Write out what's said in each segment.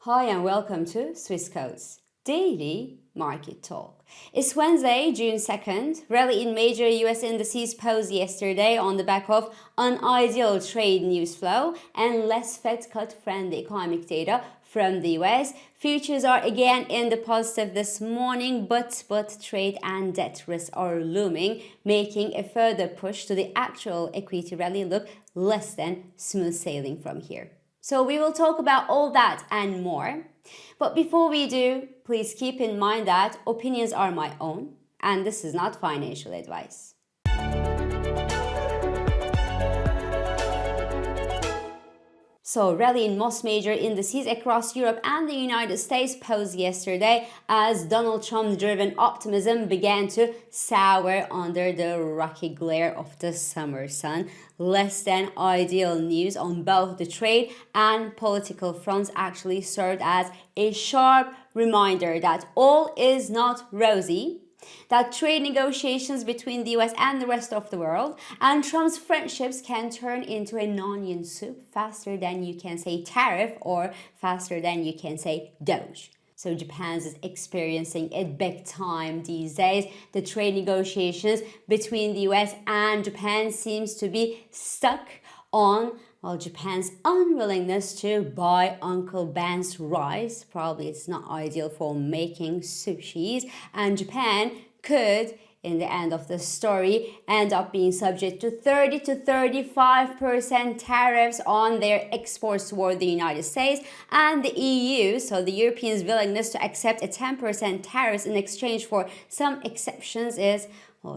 Hi and welcome to Swissquote's Daily Market Talk. It's Wednesday, June 2nd. Rally in major US indices posed yesterday on the back of unideal trade news flow and less Fed cut-friendly economic data from the US. Futures are again in the positive this morning, but trade and debt risks are looming, making a further push to the actual equity rally look less than smooth sailing from here. So we will talk about all that and more. But before we do, please keep in mind that opinions are my own and this is not financial advice. So rally in most major indices across Europe and the United States posed yesterday as Donald Trump-driven optimism began to sour under the rocky glare of the summer sun. Less than ideal news on both the trade and political fronts actually served as a sharp reminder that all is not rosy, that trade negotiations between the US and the rest of the world and Trump's friendships can turn into an onion soup faster than you can say tariff or faster than you can say Doge. So Japan is experiencing it big time these days. The trade negotiations between the US and Japan seems to be stuck on Japan's unwillingness to buy Uncle Ben's rice. Probably it's not ideal for making sushis, and Japan could, in the end of the story, end up being subject to 30 to 35% tariffs on their exports toward the United States, and the EU, so the Europeans' willingness to accept a 10% tariffs in exchange for some exceptions is,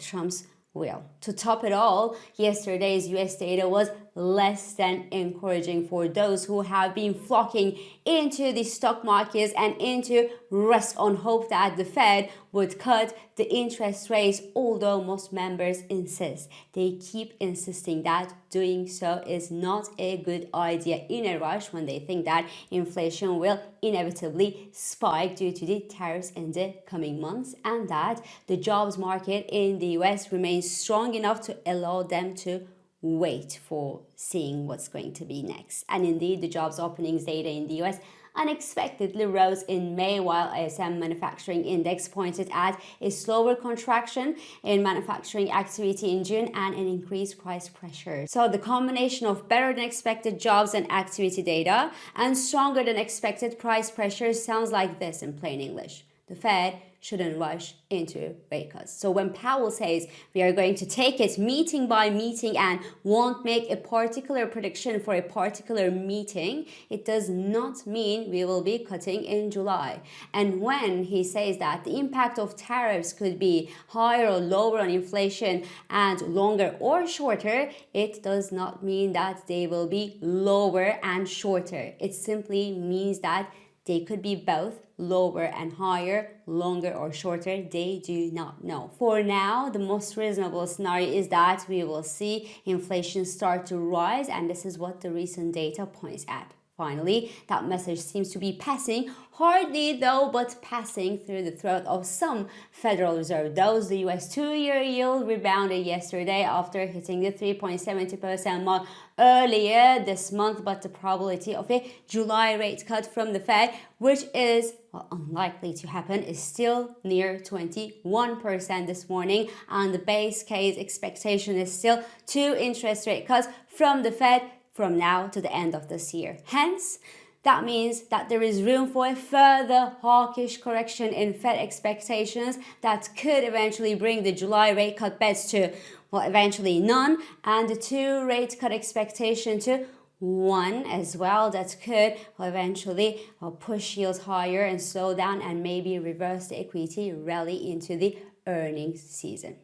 Trump's will. To top it all, yesterday's US data was less than encouraging for those who have been flocking into the stock markets and into rest on hope that the Fed would cut the interest rates, although most members insist. They keep insisting that doing so is not a good idea in a rush when they think that inflation will inevitably spike due to the tariffs in the coming months and that the jobs market in the US remains strong enough to allow them to wait for seeing what's going to be next. And indeed, the jobs openings data in the US unexpectedly rose in May, while ISM Manufacturing Index pointed at a slower contraction in manufacturing activity in June and an increased price pressure. So the combination of better than expected jobs and activity data and stronger than expected price pressure sounds like this in plain English. The Fed shouldn't rush into rate cuts. So when Powell says we are going to take it meeting by meeting and won't make a particular prediction for a particular meeting, it does not mean we will be cutting in July. And when he says that the impact of tariffs could be higher or lower on inflation and longer or shorter, it does not mean that they will be lower and shorter. It simply means that they could be both lower and higher, longer or shorter. They do not know. For now, the most reasonable scenario is that we will see inflation start to rise, and this is what the recent data points at. Finally, that message seems to be passing, hardly though, but passing through the throat of some Federal Reserve. Those, the US 2-year yield rebounded yesterday after hitting the 3.70% mark earlier this month, but the probability of a July rate cut from the Fed, which is unlikely to happen, is still near 21% this morning, and the base case expectation is still 2 interest rate cuts from the Fed from now to the end of this year. Hence, that means that there is room for a further hawkish correction in Fed expectations that could eventually bring the July rate cut bets to, eventually none, and the 2 rate cut expectation to 1 as well. That could eventually push yields higher and slow down and maybe reverse the equity rally into the earnings season.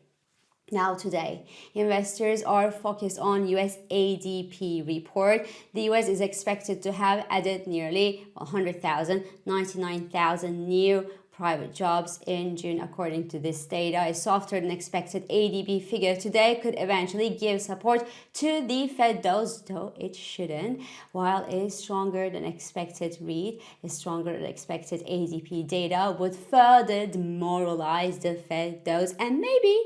Now today, investors are focused on US ADP report. The US is expected to have added nearly 100,000, 99,000 new private jobs in June according to this data. A softer than expected ADP figure today could eventually give support to the Fed, though it shouldn't, while a stronger than expected read, a stronger than expected ADP data would further demoralize the Fed and maybe,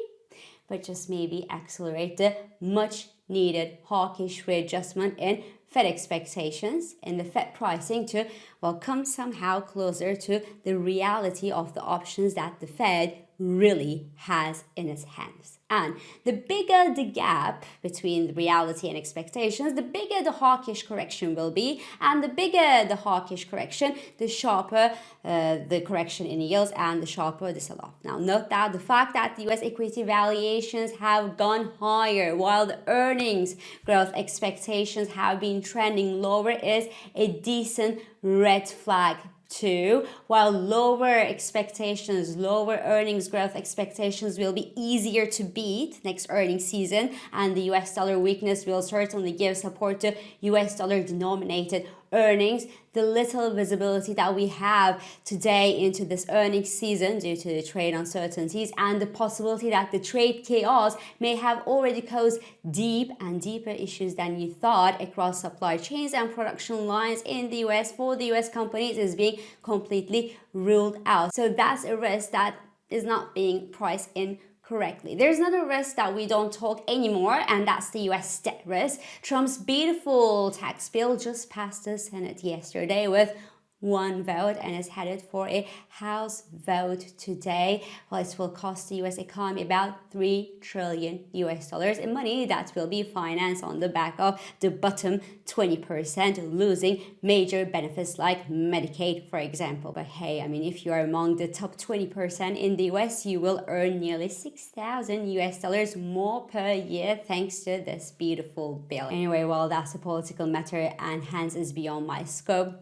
but just maybe, accelerate the much needed hawkish readjustment in Fed expectations and the Fed pricing to, well, come somehow closer to the reality of the options that the Fed really has in its hands. And the bigger the gap between the reality and expectations, the bigger the hawkish correction will be. And the bigger the hawkish correction, the sharper the correction in yields and the sharper the sell-off. Now, note that the fact that the US equity valuations have gone higher while the earnings growth expectations have been trending lower is a decent red flag too. While lower expectations, lower earnings growth expectations will be easier to beat next earnings season, and the US dollar weakness will certainly give support to US dollar denominated earnings, the little visibility that we have today into this earnings season due to the trade uncertainties and the possibility that the trade chaos may have already caused deep and deeper issues than you thought across supply chains and production lines in the US for the US companies is being completely ruled out. So that's a risk that is not being priced in correctly. There's another risk that we don't talk anymore, and that's the US debt risk. Trump's beautiful tax bill just passed the Senate yesterday with one vote and is headed for a House vote today. Well, it will cost the US economy about $3 trillion in money that will be financed on the back of the bottom 20% losing major benefits like Medicaid, for example. But hey, I mean, if you are among the top 20% in the US, you will earn nearly $6,000 more per year thanks to this beautiful bill. Anyway, well, that's a political matter and hence is beyond my scope.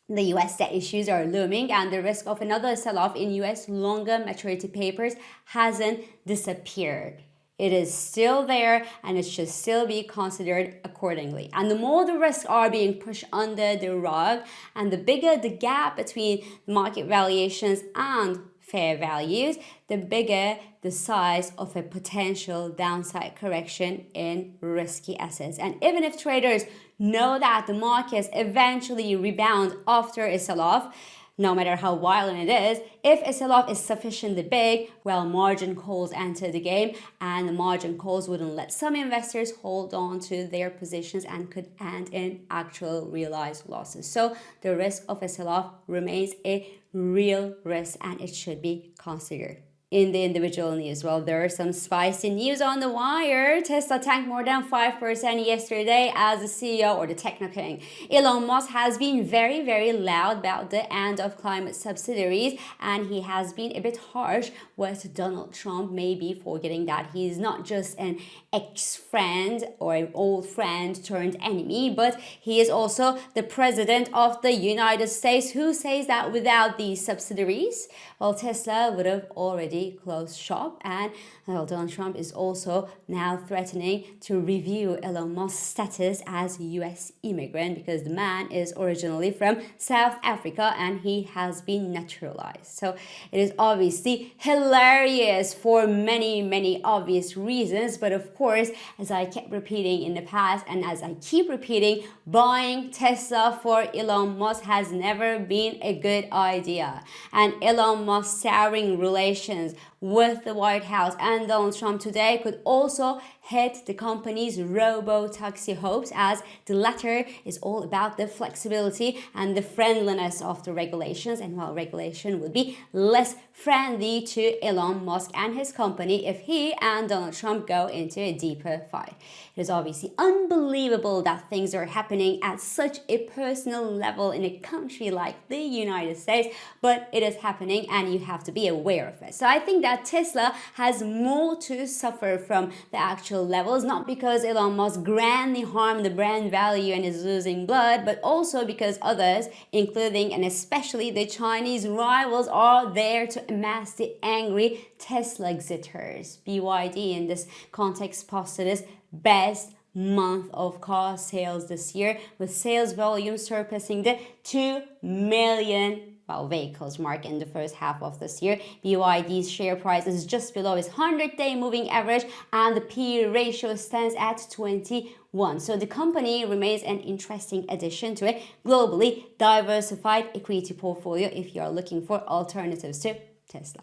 The US debt issues are looming and the risk of another sell-off in US longer maturity papers hasn't disappeared. It is still there and it should still be considered accordingly. And the more the risks are being pushed under the rug and the bigger the gap between market valuations and fair values, the bigger the size of a potential downside correction in risky assets. And even if traders know that the markets eventually rebound after a sell-off, no matter how violent it is, if a sell-off is sufficiently big, well, margin calls enter the game, and the margin calls wouldn't let some investors hold on to their positions and could end in actual realized losses. So the risk of a sell-off remains a real risk and it should be considered. In the individual news, well, there are some spicy news on the wire. Tesla tanked more than 5% yesterday as the CEO, or the techno king, Elon Musk, has been very, very loud about the end of climate subsidies, and he has been a bit harsh with Donald Trump, maybe forgetting that he's not just an ex-friend or an old friend turned enemy, but he is also the president of the United States, who says that without these subsidiaries, well, Tesla would have already closed shop. And Donald Trump is also now threatening to review Elon Musk's status as a US immigrant because the man is originally from South Africa and he has been naturalized. So it is obviously hilarious for many, many obvious reasons. But of course, as I kept repeating in the past and as I keep repeating, buying Tesla for Elon Musk has never been a good idea. And Elon Musk's souring relations with the White House and Donald Trump today could also hit the company's robo-taxi hopes, as the latter is all about the flexibility and the friendliness of the regulations, and while regulation would be less friendly to Elon Musk and his company if he and Donald Trump go into a deeper fight. It is obviously unbelievable that things are happening at such a personal level in a country like the United States, but it is happening and you have to be aware of it. So I think that Tesla has more to suffer from the actual levels, not because Elon Musk grandly harmed the brand value and is losing blood, but also because others, including and especially the Chinese rivals, are there to amass the angry Tesla exiters. BYD in this context posted its best month of car sales this year, with sales volume surpassing the 2 million vehicles mark in the first half of this year. BYD's share price is just below its 100-day moving average and the PE ratio stands at 21. So the company remains an interesting addition to a globally diversified equity portfolio if you are looking for alternatives to Tesla.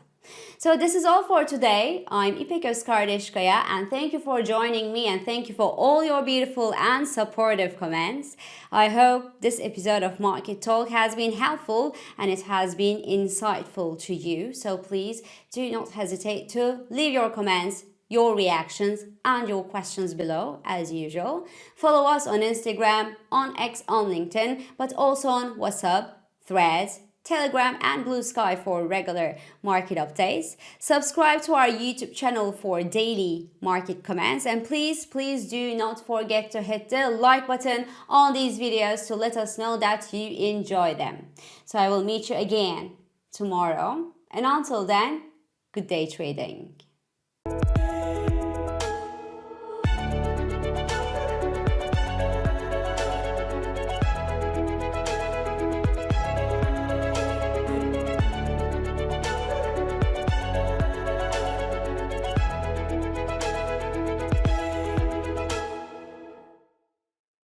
So this is all for today. I'm İpek Özkardeşkaya and thank you for joining me and thank you for all your beautiful and supportive comments. I hope this episode of Market Talk has been helpful and it has been insightful to you. So please do not hesitate to leave your comments, your reactions and your questions below as usual. Follow us on Instagram, on X, on LinkedIn, but also on WhatsApp, Threads, Telegram and Blue Sky for regular market updates. Subscribe to our YouTube channel for daily market comments and please do not forget to hit the like button on these videos to let us know that you enjoy them. So I will meet you again tomorrow and until then, good day trading.